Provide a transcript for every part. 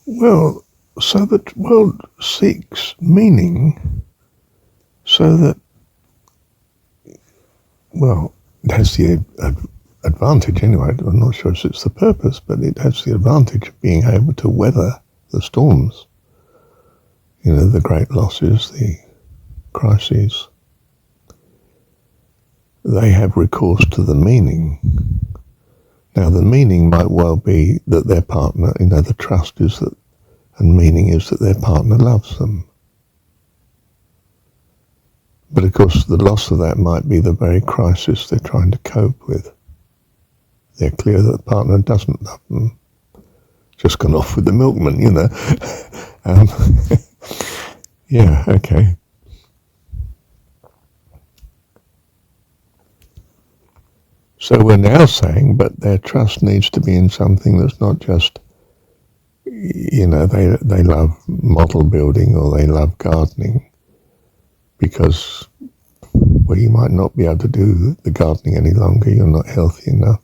Well, so the world seeks meaning so that, well, it has the advantage anyway. I'm not sure if it's the purpose, but it has the advantage of being able to weather the storms. The great losses, the crises. They have recourse to the meaning. Now, the meaning might well be that their partner, the trust is that, and meaning is that their partner loves them. But of course, the loss of that might be the very crisis they're trying to cope with. They're clear that the partner doesn't love them. Just gone off with the milkman, Yeah, okay. So we're now saying, but their trust needs to be in something that's not just, they love model building or they love gardening because, well, you might not be able to do the gardening any longer. You're not healthy enough,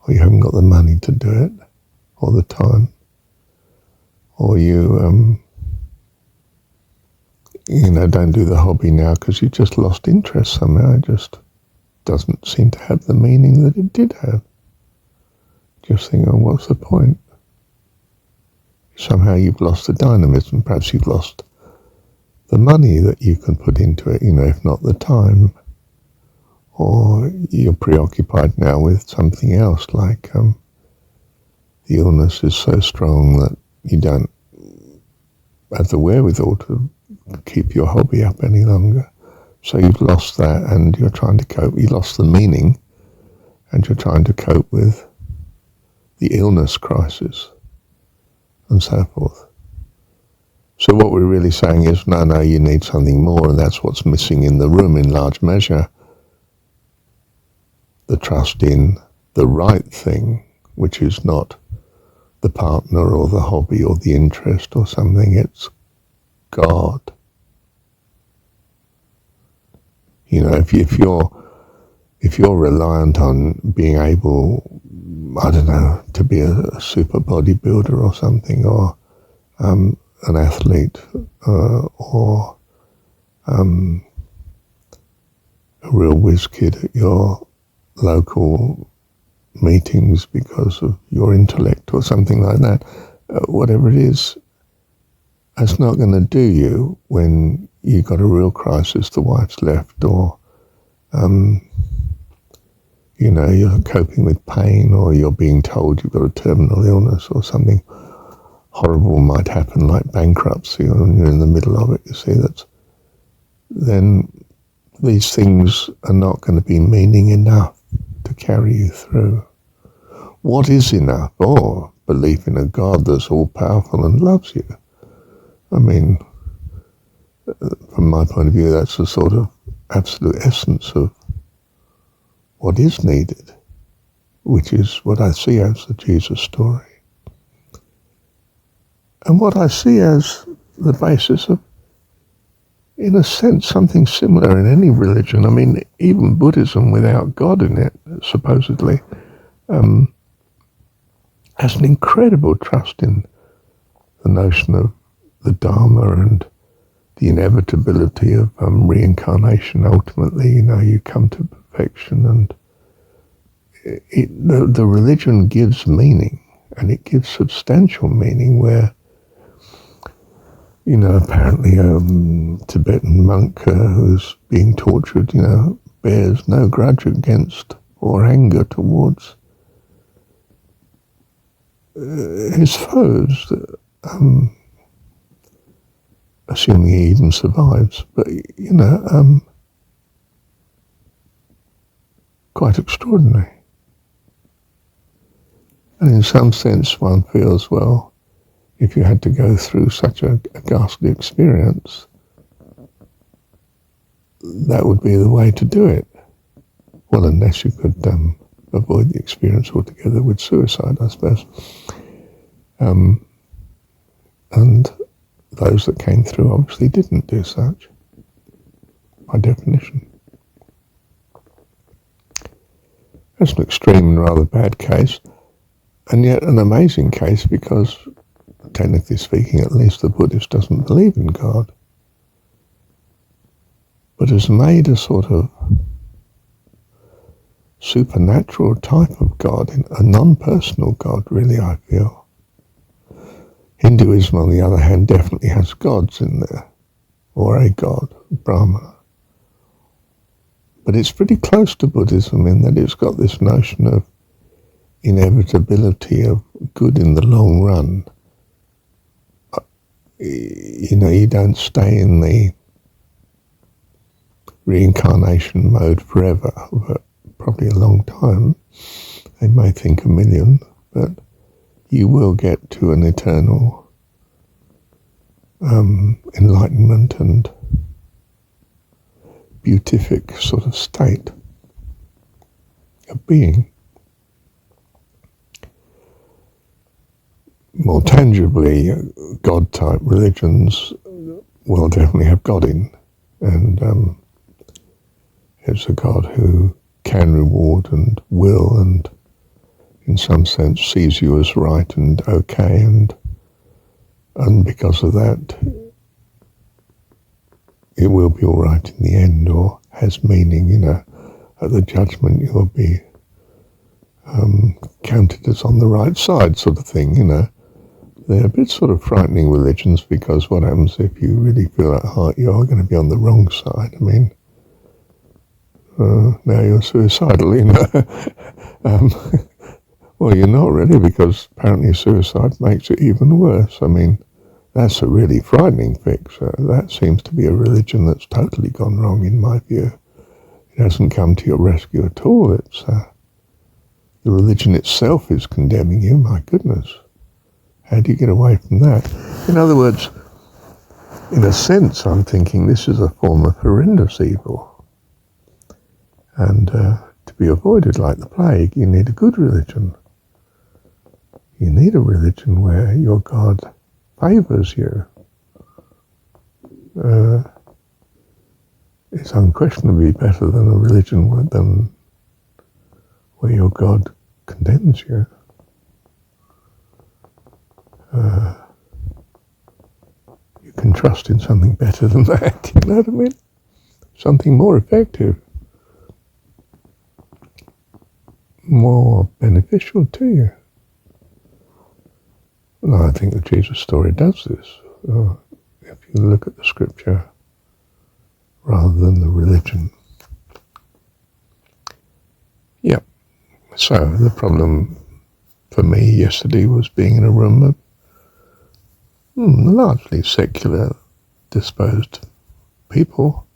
or you haven't got the money to do it, or the time, or you, don't do the hobby now because you just lost interest somehow. It just doesn't seem to have the meaning that it did have. Just think, what's the point? Somehow you've lost the dynamism. Perhaps you've lost the money that you can put into it, if not the time. Or you're preoccupied now with something else, like the illness is so strong that you don't have the wherewithal to keep your hobby up any longer. So you've lost that and you're trying to cope. You lost the meaning and you're trying to cope with the illness crisis and so forth. So what we're really saying is, no, you need something more, and that's what's missing in the room in large measure. The trust in the right thing, which is not the partner or the hobby or the interest or something, it's God. If you're reliant on being able, to be a super bodybuilder or something, or an athlete, or a real whiz kid at your local meetings because of your intellect or something like that, whatever it is, that's not going to do you when you've got a real crisis, the wife's left, or you're coping with pain, or you're being told you've got a terminal illness, or something horrible might happen, like bankruptcy, or you're in the middle of it, then these things are not going to be meaning enough to carry you through. What is enough? Belief in a God that's all-powerful and loves you. From my point of view, that's the sort of absolute essence of what is needed, which is what I see as the Jesus story. And what I see as the basis of, in a sense, something similar in any religion. Even Buddhism without God in it, supposedly, has an incredible trust in the notion of the Dharma and the inevitability of reincarnation. Ultimately, you come to perfection, and the religion gives meaning, and it gives substantial meaning where, apparently a Tibetan monk who's being tortured, bears no grudge against or anger towards his foes, assuming he even survives. But, quite extraordinary. And in some sense one feels, well, if you had to go through such a ghastly experience, that would be the way to do it. Well, unless you could avoid the experience altogether with suicide, I suppose. And those that came through obviously didn't do such, by definition. That's an extreme and rather bad case, and yet an amazing case, because technically speaking, at least the Buddhist doesn't believe in God, but has made a sort of supernatural type of God, a non-personal God, really, I feel. Hinduism, on the other hand, definitely has gods in there, or a god, Brahma. But it's pretty close to Buddhism in that it's got this notion of inevitability of good in the long run. You don't stay in the reincarnation mode forever, but probably a long time. They may think a million, but you will get to an eternal enlightenment and beatific sort of state of being. More tangibly, God-type religions will definitely have God in, and it's a God who can reward and will, and in some sense sees you as right and okay, and because of that it will be all right in the end, or has meaning. At the judgment you'll be counted as on the right side, sort of thing. They're a bit sort of frightening religions, because what happens if you really feel at heart you are going to be on the wrong side? I mean, now you're suicidal, Well, you're not really, because apparently suicide makes it even worse. I mean, that's a really frightening fix. That seems to be a religion that's totally gone wrong, in my view. It hasn't come to your rescue at all. It's the religion itself is condemning you. My goodness. How do you get away from that? In other words, in a sense, I'm thinking this is a form of horrendous evil. And to be avoided like the plague, you need a good religion. You need a religion where your God favours you. It's unquestionably better than a religion where your God condemns you. You can trust in something better than that, you know what I mean? Something more effective, more beneficial to you. Well, I think the Jesus story does this. If you look at the scripture rather than the religion. Yep. So the problem for me yesterday was being in a room of largely secular disposed people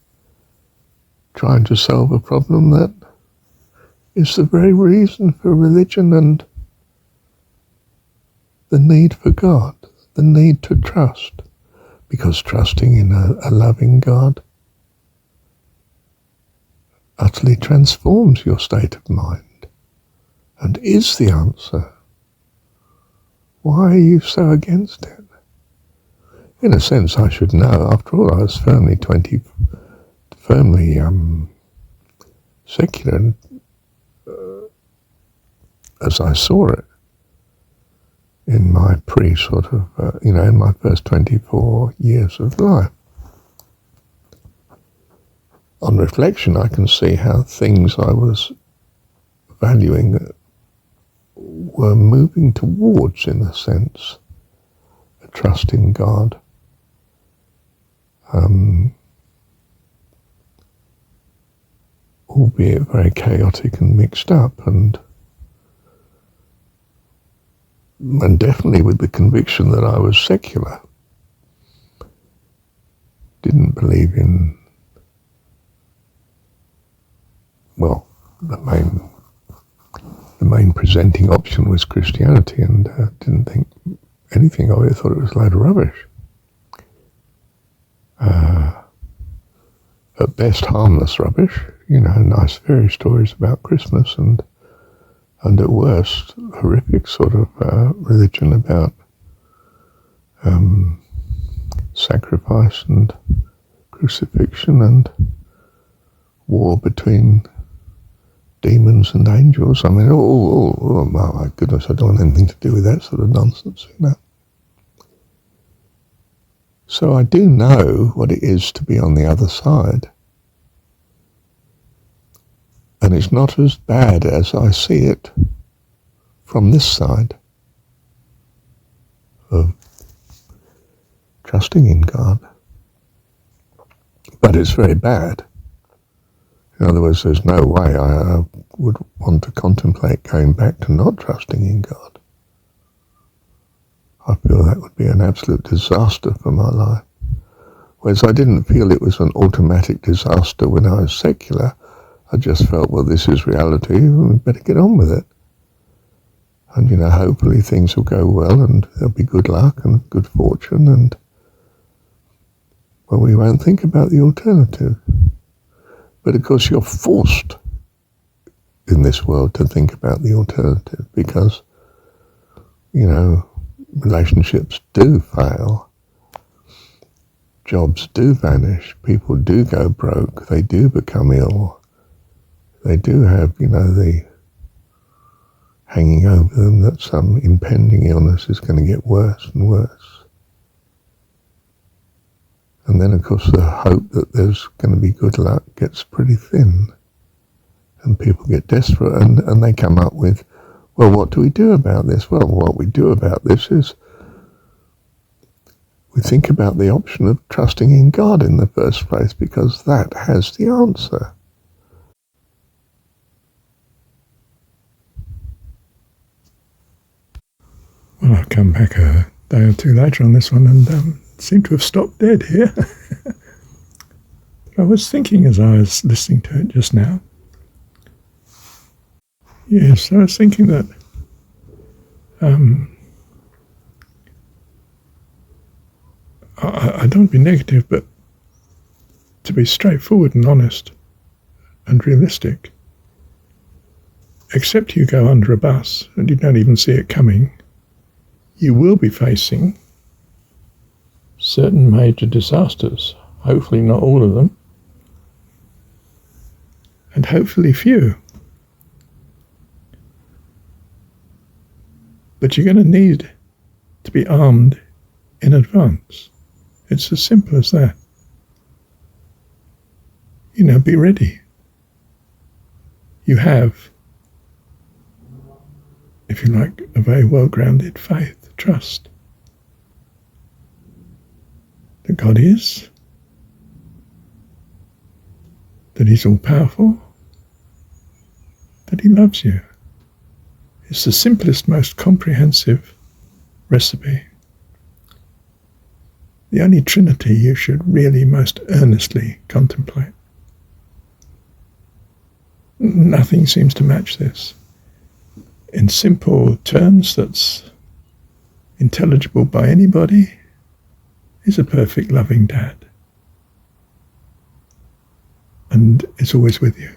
trying to solve a problem that is the very reason for religion and the need for God, the need to trust, because trusting in a loving God utterly transforms your state of mind and is the answer. Why are you so against it? In a sense, I should know. After all, I was firmly secular as I saw it in my in my first 24 years of life. On reflection, I can see how things I was valuing were moving towards, in a sense, a trust in God. Albeit very chaotic and mixed up, and definitely with the conviction that I was secular. Didn't believe in, well, the main presenting option was Christianity, and didn't think anything of it. Thought it was a load of rubbish. At best, harmless rubbish. Nice fairy stories about Christmas, and at worst, horrific sort of religion about sacrifice and crucifixion and war between demons and angels. I mean, oh my goodness, I don't want anything to do with that sort of nonsense, So I do know what it is to be on the other side. And it's not as bad as I see it from this side of trusting in God. But it's very bad. In other words, there's no way I would want to contemplate going back to not trusting in God. I feel that would be an absolute disaster for my life. Whereas I didn't feel it was an automatic disaster when I was secular. I just felt, well, this is reality, we better get on with it. And, hopefully things will go well and there'll be good luck and good fortune and, well, we won't think about the alternative. But of course you're forced in this world to think about the alternative because, relationships do fail. Jobs do vanish. People do go broke. They do become ill. They do have, the hanging over them that some impending illness is going to get worse and worse. And then, of course, the hope that there's going to be good luck gets pretty thin. And people get desperate and they come up with, well, what do we do about this? Well, what we do about this is we think about the option of trusting in God in the first place because that has the answer. Well, I've come back a day or two later on this one and seem to have stopped dead here. But I was thinking as I was listening to it just now. Yes, I was thinking that I don't be negative, but to be straightforward and honest and realistic. Except you go under a bus and you don't even see it coming, you will be facing certain major disasters, hopefully not all of them, and hopefully few. But you're going to need to be armed in advance. It's as simple as that. Be ready. You have, if you like, a very well-grounded faith, trust that God is, that He's all-powerful, that He loves you. It's the simplest, most comprehensive recipe. The only Trinity you should really most earnestly contemplate. Nothing seems to match this. In simple terms that's intelligible by anybody, is a perfect loving dad. And is always with you.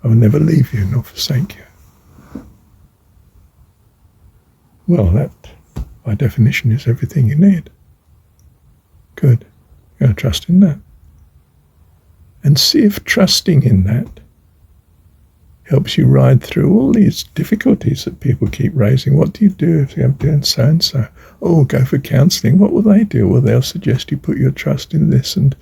I will never leave you nor forsake you. Well, that, by definition, is everything you need. Good. You're going to trust in that. And see if trusting in that helps you ride through all these difficulties that people keep raising. What do you do if you're doing so-and-so? Oh, go for counselling. What will they do? Well, they'll suggest you put your trust in this and,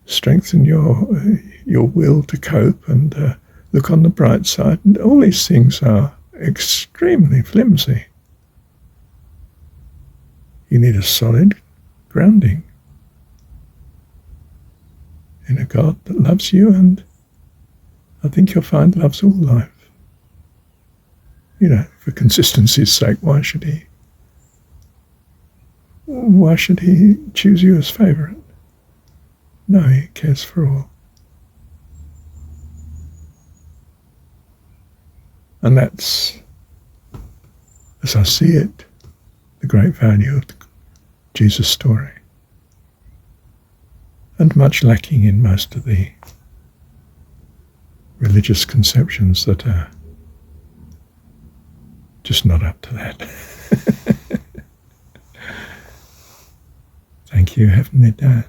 strengthen your will to cope and look on the bright side. And all these things are extremely flimsy. You need a solid grounding in a God that loves you, and I think you'll find loves all life. For consistency's sake, why should he choose you as favourite? No, He cares for all. And that's, as I see it, the great value of the Jesus story. And much lacking in most of the religious conceptions that are just not up to that. Thank you, Heavenly Dad.